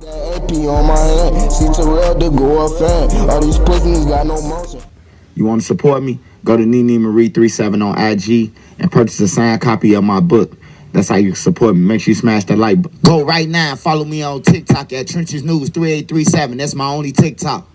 AP on my hand, see Terrell the go up fan. All these pussies got no motion. You want to support me? Go to Nene Marie 37 on IG and purchase a signed copy of my book. That's how you support me. Make sure you smash that like button. Go right now and follow me on TikTok at Trenches News 3837. That's my only TikTok.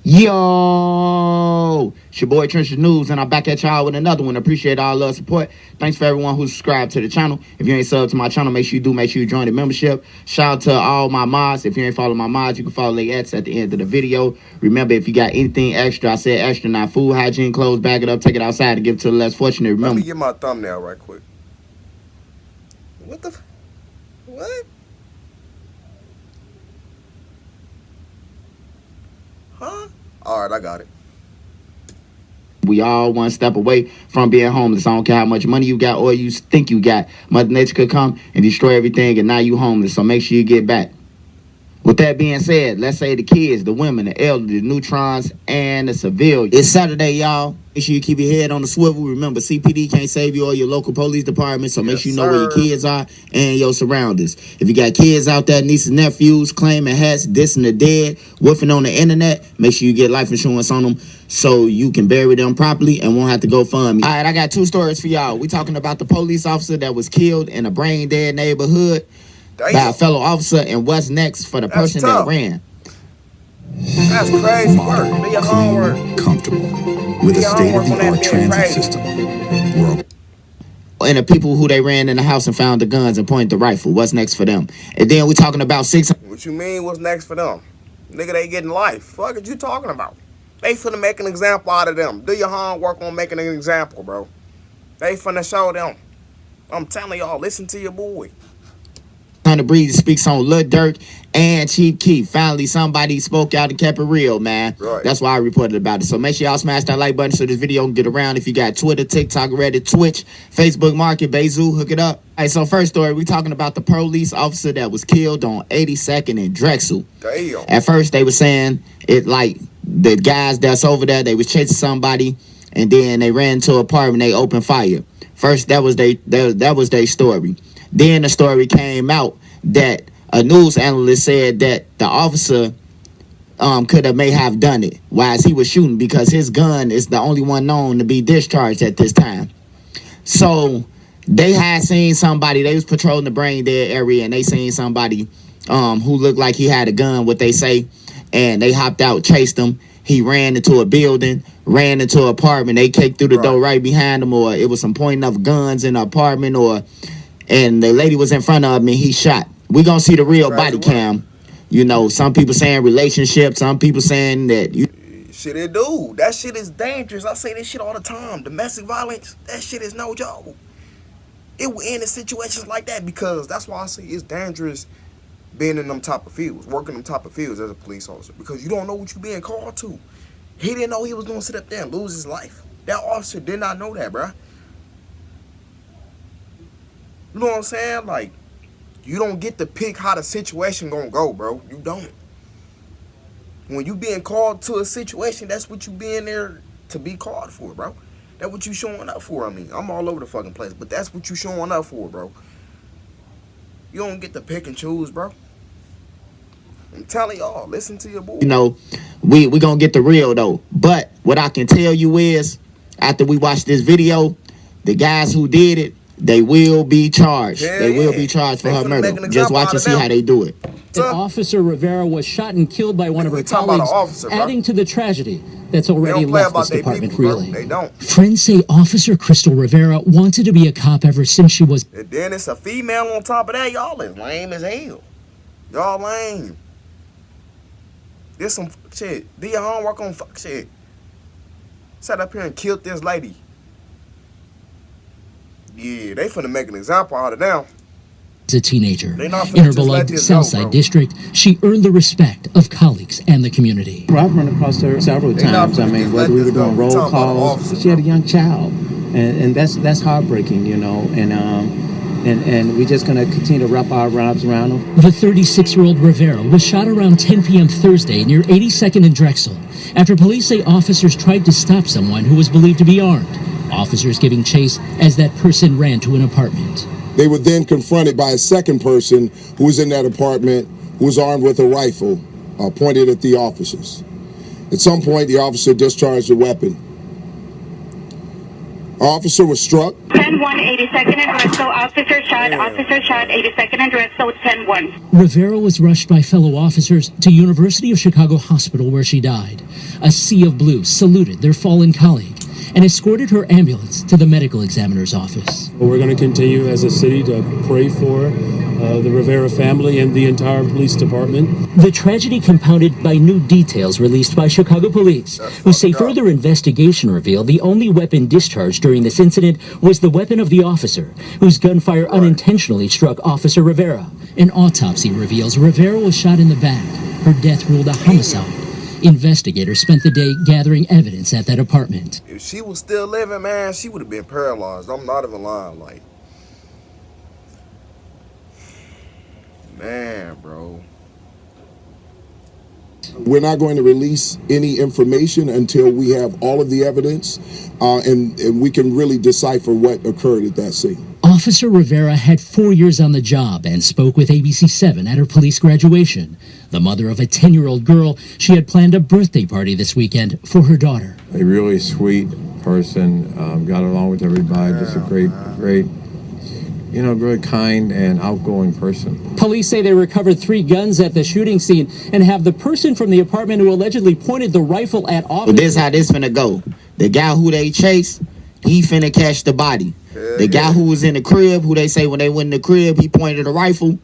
Yo, it's your boy Trenches News, and I'm back at y'all with another one. Appreciate all the support. Thanks for everyone who subscribed to the channel. If you ain't subbed to my channel, make sure you do. Make sure you join the membership. Shout out to all my mods. If you ain't follow my mods, you can follow their ads at the end of the video. Remember, if you got anything extra, I said extra, not food, hygiene, clothes, bag it up, take it outside, and give it to the less fortunate. Remember. Let me get my thumbnail right quick. What the? What? Huh? All right, I got it. We all one step away from being homeless. I don't care how much money you got or you think you got. Mother Nature could come and destroy everything, and now you homeless. So make sure you get back. With that being said, let's say the kids, the women, the elderly, the neutrons, and the civilians. It's Saturday, y'all. Make sure you keep your head on the swivel. Remember, CPD can't save you or your local police department, so make sure you know where your kids are and your surroundings. If you got kids out there, nieces and nephews, claiming hats, dissing the dead, woofing on the internet, make sure you get life insurance on them so you can bury them properly and won't have to go fund me. All right, I got two stories for y'all. We talking about the police officer that was killed in a brain-dead neighborhood by a fellow officer, and what's next for the person that ran. That's crazy work. Do your homework. Comfortable with a state-of-the-art transit system. And the people who they ran in the house and found the guns and pointed the rifle. What's next for them? And then we talking about 600. What you mean? What's next for them? Nigga, they getting life. Fuck is you talking about? They finna make an example out of them. Do your homework on making an example, bro. They finna show them. I'm telling y'all, listen to your boy. Breezy speaks on Lil Durk and Chief Keef. Finally, somebody spoke out and kept it real, man. Right. That's why I reported about it. So make sure y'all smash that like button so this video can get around. If you got Twitter, TikTok, Reddit, Twitch, Facebook Market, Bezu, hook it up. All right, so first story, we talking about the police officer that was killed on 82nd and Drexel. Damn. At first, they were saying it like the guys that's over there, they was chasing somebody, and then they ran into an apartment, they opened fire. First, that was their story. Then the story came out that a news analyst said that the officer may have done it while he was shooting because his gun is the only one known to be discharged at this time. So they had seen somebody, they was patrolling the brain dead area, and they seen somebody who looked like he had a gun, what they say, and they hopped out, chased him. He ran into a building, ran into an apartment. They kicked through the door right behind him, or it was some pointing of guns in the apartment, and the lady was in front of him and he shot. We gonna see the real body cam. You know, some people saying relationship, some people saying that shit it do. That shit is dangerous. I say this shit all the time. Domestic violence, that shit is no joke. It will end in situations like that because that's why I say it's dangerous being in them type of fields, working them type of fields as a police officer, because you don't know what you're being called to. He didn't know he was gonna sit up there and lose his life. That officer did not know that, bruh. You know what I'm saying? Like, you don't get to pick how the situation gonna go, bro. You don't. When you being called to a situation, that's what you being there to be called for, bro. That's what you showing up for. I mean, I'm all over the fucking place, but that's what you showing up for, bro. You don't get to pick and choose, bro. I'm telling y'all, listen to your boy. You know, we gonna get the real though. But what I can tell you is, after we watch this video, the guys who did it, they will be charged. They will be charged for her murder. Just watch and see how they do it. Officer Rivera was shot and killed by one of her colleagues, adding to the tragedy that's already left this department reeling. They don't. Friends say Officer Crystal Rivera wanted to be a cop ever since she was... And then it's a female on top of that. Y'all is lame as hell. Y'all lame. There's some shit. Do your homework on fuck shit. Sat up here and killed this lady. Yeah, they finna make an example out of them. As a teenager, in her beloved Southside district, she earned the respect of colleagues and the community. I've run across her several times. I mean, whether we were doing roll calls, she had a young child, and that's heartbreaking, you know. And we're just gonna continue to wrap our arms around them. The 36-year-old Rivera was shot around 10 p.m. Thursday near 82nd and Drexel after police say officers tried to stop someone who was believed to be armed. Officers giving chase as that person ran to an apartment. They were then confronted by a second person who was in that apartment who was armed with a rifle pointed at the officers. At some point, the officer discharged a weapon. Officer was struck. 10-1, 82nd and Drexel. Officer shot, 82nd and Drexel, 10-1. Rivera was rushed by fellow officers to University of Chicago Hospital where she died. A sea of blue saluted their fallen colleague and escorted her ambulance to the medical examiner's office. We're going to continue as a city to pray for the Rivera family and the entire police department. The tragedy compounded by new details released by Chicago police, who say further investigation revealed the only weapon discharged during this incident was the weapon of the officer, whose gunfire unintentionally struck Officer Rivera. An autopsy reveals Rivera was shot in the back. Her death ruled a homicide. Investigators spent the day gathering evidence at that apartment. If she was still living, man, she would have been paralyzed. I'm not even lying. Like, man, bro. We're not going to release any information until we have all of the evidence and we can really decipher what occurred at that scene. Officer Rivera had 4 years on the job and spoke with ABC7 at her police graduation. The mother of a 10-year-old girl, she had planned a birthday party this weekend for her daughter. A really sweet person, got along with everybody, just a great, very kind and outgoing person. Police say they recovered 3 guns at the shooting scene and have the person from the apartment who allegedly pointed the rifle at officers. Well, this how this finna go. The guy who they chased, he finna catch the body. The guy who was in the crib, who they say when they went in the crib, he pointed a rifle.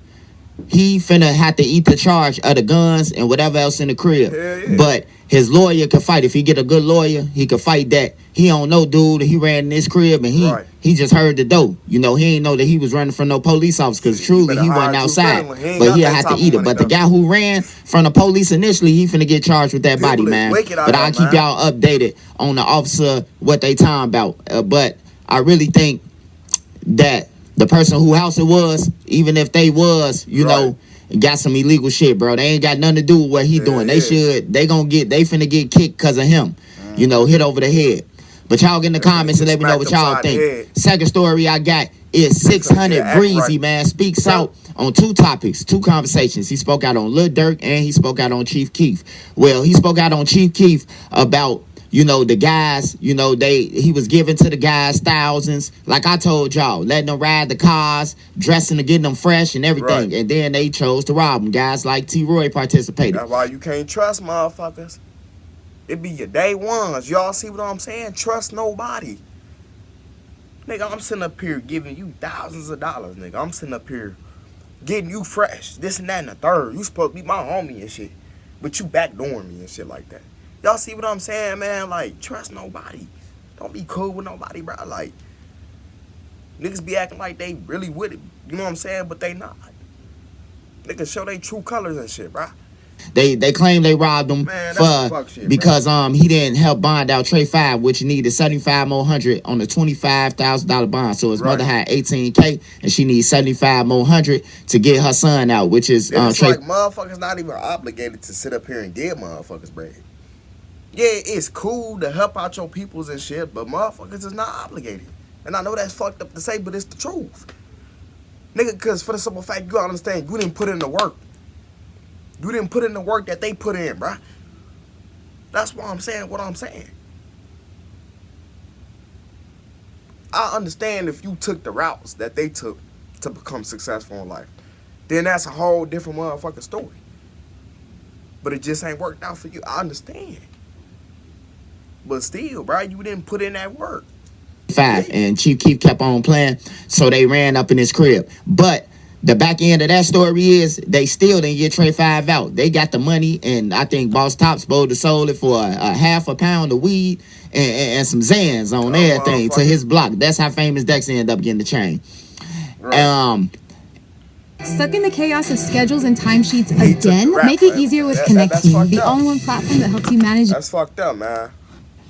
He finna have to eat the charge of the guns and whatever else in the crib. But his lawyer could fight. If he get a good lawyer, he could fight that. He don't know dude. He ran in his crib and he just heard the dough. You know, he ain't know that he was running from no police officer because truly he wasn't outside. But he'll have to eat it. But the guy who ran from the police initially, he finna get charged with that body, man. But I'll keep y'all updated on the officer, what they talking about. But I really think that the person who house it was, even if they was, you know, got some illegal shit, bro. They ain't got nothing to do with what he doing. They finna get kicked because of him. You know, hit over the head. But y'all get in the comments and let me know what y'all think. Second story I got is 600 Breezy, man, speaks out on 2 topics, 2 conversations. He spoke out on Lil Durk and he spoke out on Chief Keef. Well, he spoke out on Chief Keef about, you know, the guys, you know, he was giving to the guys thousands. Like I told y'all, letting them ride the cars, dressing to get them fresh and everything. And then they chose to rob them. Guys like T-Roy participated. That's why you can't trust motherfuckers. It be your day ones. Y'all see what I'm saying? Trust nobody. Nigga, I'm sitting up here giving you thousands of dollars, nigga. I'm sitting up here getting you fresh. This and that and the third. You supposed to be my homie and shit. But you backdooring me and shit like that. Y'all see what I'm saying, man? Like, trust nobody. Don't be cool with nobody, bro. Like, niggas be acting like they really with it. You know what I'm saying? But they not. Niggas show they true colors and shit, bro. They claim they robbed him because he didn't help bond out Trey 5, which needed $75 more hundred on the $25,000 bond. So his mother had $18K and she needs $75 more hundred to get her son out, which is it's Trey. Like motherfuckers not even obligated to sit up here and give motherfuckers bread. Yeah, it's cool to help out your peoples and shit, but motherfuckers is not obligated. And I know that's fucked up to say, but it's the truth. Nigga, because for the simple fact, you gotta understand, you didn't put in the work. You didn't put in the work that they put in, bruh. That's why I'm saying what I'm saying. I understand if you took the routes that they took to become successful in life. Then that's a whole different motherfucking story. But it just ain't worked out for you. I understand. But still, bro, you didn't put in that work. 5 and Chief Keef kept on playing, so they ran up in his crib. But the back end of that story is they still didn't get Trey 5 out. They got the money, and I think Boss Top's supposed to sold it for a half a pound of weed and some Zans on everything to his block. That's how Famous Dex ended up getting the chain. Stuck in the chaos of schedules and timesheets again? Make it easier with Connecting, the all-in-one platform that helps you manage. That's fucked up, man.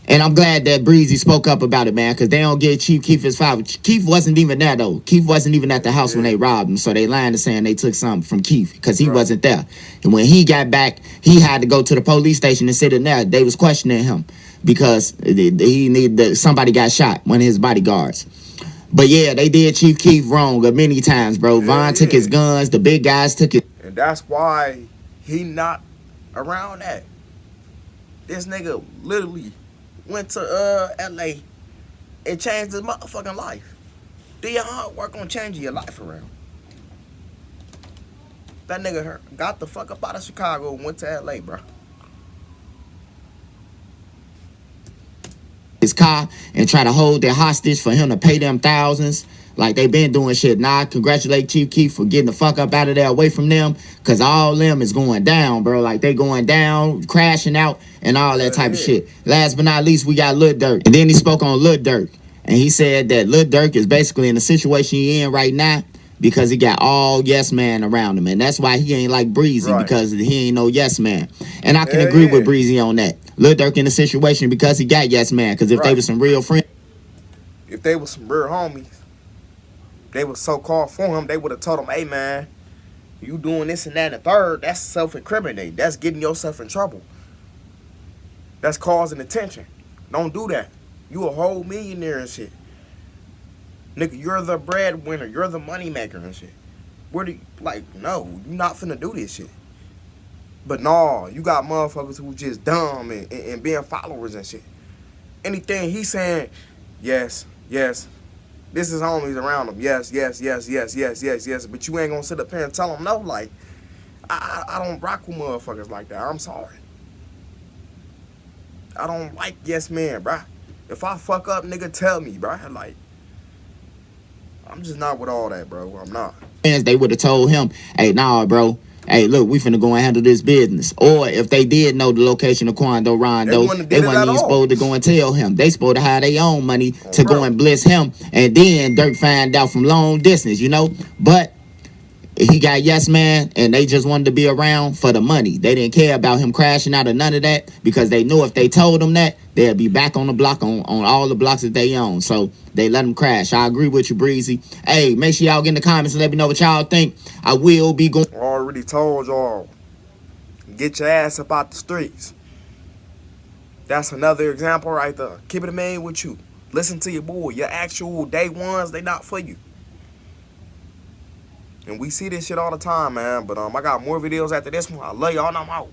And I'm glad that Breezy spoke up about it, man, because they don't get Chief Keef his 5. Keef wasn't even there, though. Keef wasn't even at the house when they robbed him, so they lying to saying they took something from Keef because he wasn't there. And when he got back, he had to go to the police station and sit in there. They was questioning him because he needed somebody got shot, one of his bodyguards. But yeah, they did Chief Keef wrong many times, bro. Von took his guns, the big guys took it. And that's why he not around that. This nigga literally went to LA and changed his motherfucking life. Do your hard work on changing your life around. That nigga got the fuck up out of Chicago and went to LA, bro. His car and try to hold their hostage for him to pay them thousands. Like they been doing shit. Nah, I congratulate Chief Keef for getting the fuck up out of there away from them. Cause all them is going down, bro. Like they going down, crashing out, and all that type of shit. Last but not least, we got Lil Durk. And then he spoke on Lil Durk. And he said that Lil Durk is basically in the situation he in right now because he got all yes man around him. And that's why he ain't like Breezy, because he ain't no yes man. And I can agree with Breezy on that. Lil Durk in the situation because he got yes man. Because if they was some real friends, if they was some real homies, they was so-called for him, they would have told him, hey man, you doing this and that and the third, that's self-incriminating. That's getting yourself in trouble. That's causing attention. Don't do that. You a whole millionaire and shit. Nigga, you're the breadwinner. You're the money maker and shit. Where do you, like, no, you not finna do this shit. But no, you got motherfuckers who just dumb and being followers and shit. Anything he's saying, yes, yes. This is homies around him. Yes, yes, yes, yes, yes, yes, yes. But you ain't gonna sit up here and tell him no. Like, I don't rock with motherfuckers like that. I'm sorry. I don't like yes man, bruh. If I fuck up, nigga, tell me, bruh. Like, I'm just not with all that, bro. I'm not. They would have told him, hey, nah, bro. Hey, look, we finna go and handle this business. Or if they did know the location of Quando Rondo, they wasn't even supposed to go and tell him. They supposed to have their own money to go and bless him. And then Durk find out from long distance, you know? But he got yes man, and they just wanted to be around for the money. They didn't care about him crashing out or none of that because they knew if they told him that, they'd be back on the block on all the blocks that they own. So they let him crash. I agree with you, Breezy. Hey, make sure y'all get in the comments and let me know what y'all think. I will be going. Already told y'all, get your ass up out the streets. That's another example right there. Keep it a man with you. Listen to your boy. Your actual day ones, they not for you. And we see this shit all the time, man. But I got more videos after this one. I love y'all and I'm out.